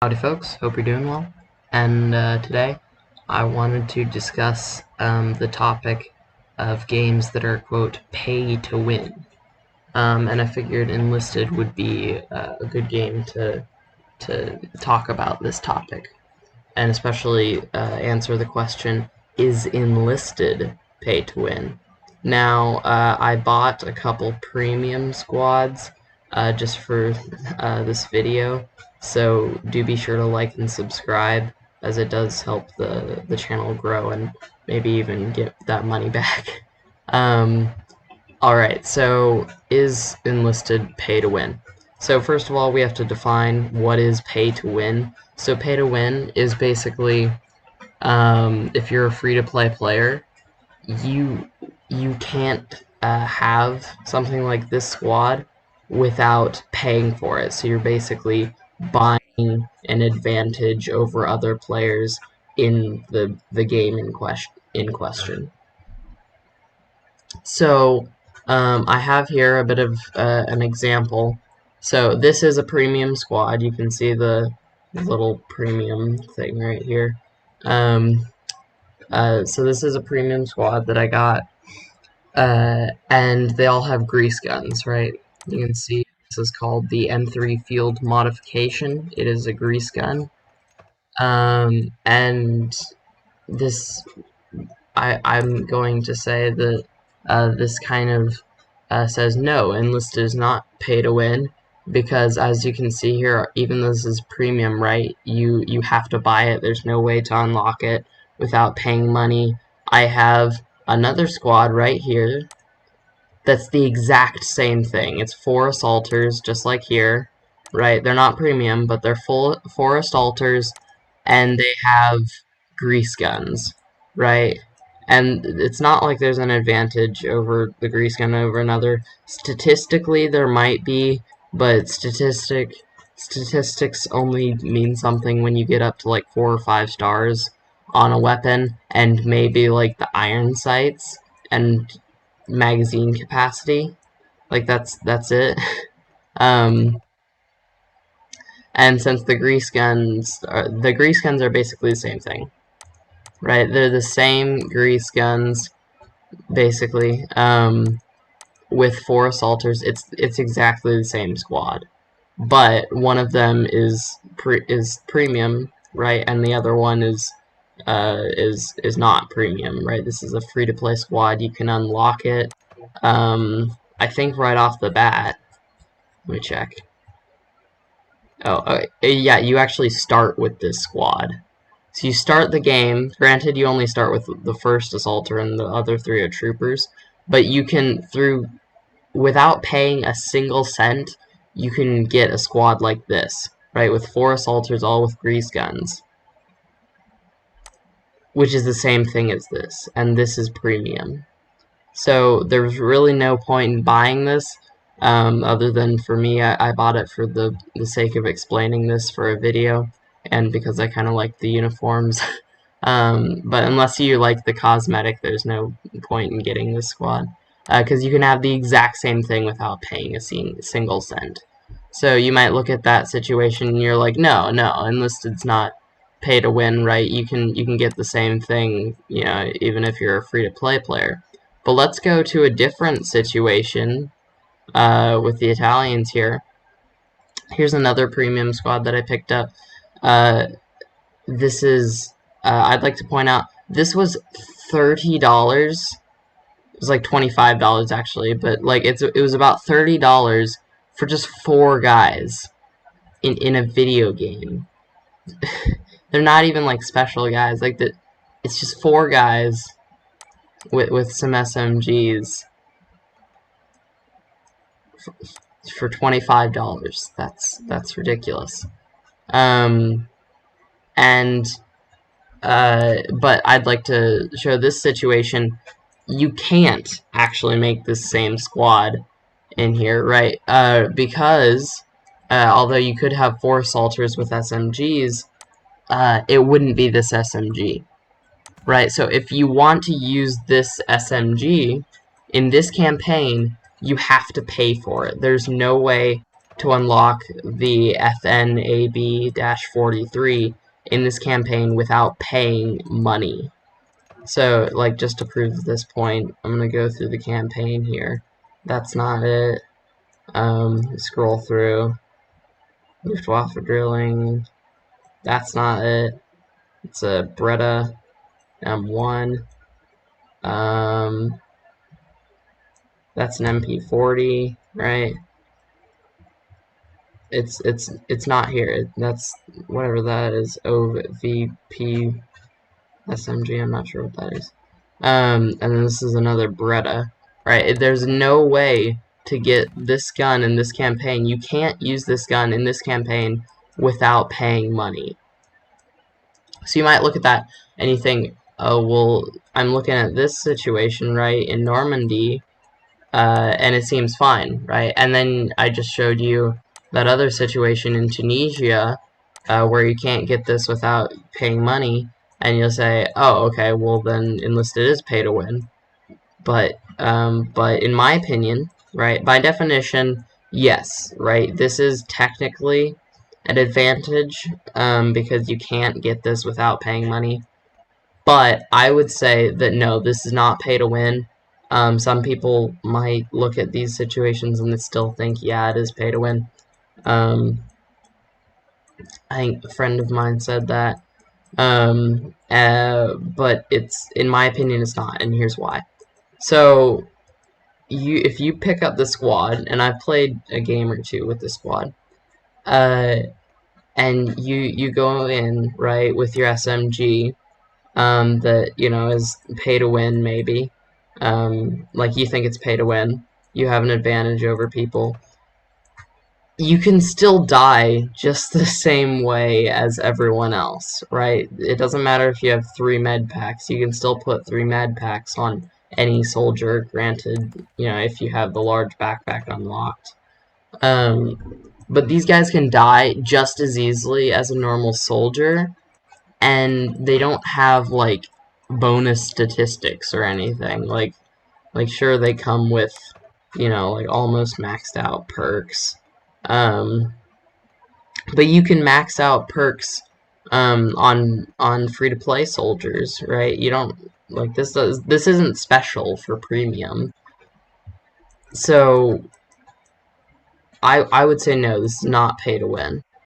Howdy folks, hope you're doing well, and today I wanted to discuss the topic of games that are, quote, pay to win, and I figured Enlisted would be a good game to talk about this topic, and especially answer the question, is Enlisted pay to win? Now, I bought a couple premium squads just for this video, so do be sure to like and subscribe, as it does help the channel grow and maybe even get that money back. Alright, so is Enlisted pay to win? So first of all, we have to define what is pay to win. So pay to win is basically, if you're a free-to-play player, you can't have something like this squad without paying for it. So you're basically buying an advantage over other players in the game in question. So I have here a bit of an example. So this is a premium squad. You can see the little premium thing right here. So this is a premium squad that I got, and they all have grease guns, right? You can see this is called the M3 Field Modification. It is a grease gun, and this, I'm going to say that this kind of says no, Enlisted is not pay to win, because as you can see here, even though this is premium, right, you have to buy it. There's no way to unlock it without paying money. I have another squad right here that's the exact same thing. It's 4 assaulters, just like here, right? They're not premium, but they're 4 assaulters, and they have grease guns, right? And it's not like there's an advantage over the grease gun over another. Statistically, there might be, but statistics only mean something when you get up to like 4 or 5 stars on a weapon, and maybe like the iron sights and magazine capacity. Like that's it. And since the grease guns are basically the same thing, right? They're the same grease guns, basically. With 4 assaulters, it's exactly the same squad, but one of them is premium, right, and the other one is not premium, right? This is a free-to-play squad. You can unlock it, I think right off the bat. Let me check. Oh, yeah, you actually start with this squad. So you start the game, granted you only start with the first assaulter and the other 3 are troopers, but you can, without paying a single cent, you can get a squad like this, right, with 4 assaulters, all with grease guns, which is the same thing as this, and this is premium. So there's really no point in buying this, other than for me, I bought it for the sake of explaining this for a video, and because I kind of like the uniforms. But unless you like the cosmetic, there's no point in getting this squad, because you can have the exact same thing without paying a single cent. So you might look at that situation and you're like, no, Enlisted's not pay to win, right? You can get the same thing, you know, even if you're a free-to-play player. But let's go to a different situation with the Italians here. Here's another premium squad that I picked up. This is, I'd like to point out, this was $30. It was like $25 actually, but like it was about $30 for just 4 guys in a video game. They're not even like special guys. Like it's just 4 guys with some SMGs for $25. That's ridiculous. But I'd like to show this situation. You can't actually make this same squad in here, right? Because although you could have 4 assaulters with SMGs, it wouldn't be this SMG, right? So if you want to use this SMG in this campaign, you have to pay for it. There's no way to unlock the FNAB-43 in this campaign without paying money. So, like, just to prove this point, I'm gonna go through the campaign here. That's not it. Scroll through. Luftwaffe drilling. That's not it. It's a Breda M1. That's an MP40, right? It's not here. That's whatever that is. OVP SMG. I'm not sure what that is. And then this is another Breda, right? There's no way to get this gun in this campaign. You can't use this gun in this campaign without paying money. So you might look at that and you think, oh, well, I'm looking at this situation, right, in Normandy, and it seems fine, right? And then I just showed you that other situation in Tunisia, where you can't get this without paying money, and you'll say, oh, okay, well then Enlisted is pay to win. But in my opinion, right, by definition, yes, right, this is technically an advantage, because you can't get this without paying money. But I would say that no, this is not pay to win. Some people might look at these situations and still think, yeah, it is pay to win. I think a friend of mine said that. But it's, in my opinion, it's not, and here's why. So, if you pick up the squad, and I've played a game or two with the squad, and you go in, right, with your SMG, that, you know, is pay to win, maybe. Like, you think it's pay to win. You have an advantage over people. You can still die just the same way as everyone else, right? It doesn't matter if you have 3 med packs. You can still put 3 med packs on any soldier, granted, you know, if you have the large backpack unlocked. But these guys can die just as easily as a normal soldier, and they don't have, like, bonus statistics or anything. Like sure, they come with, you know, like, almost maxed out perks. But you can max out perks on free-to-play soldiers, right? You don't, like, this isn't special for premium. So I would say no, this is not pay to win.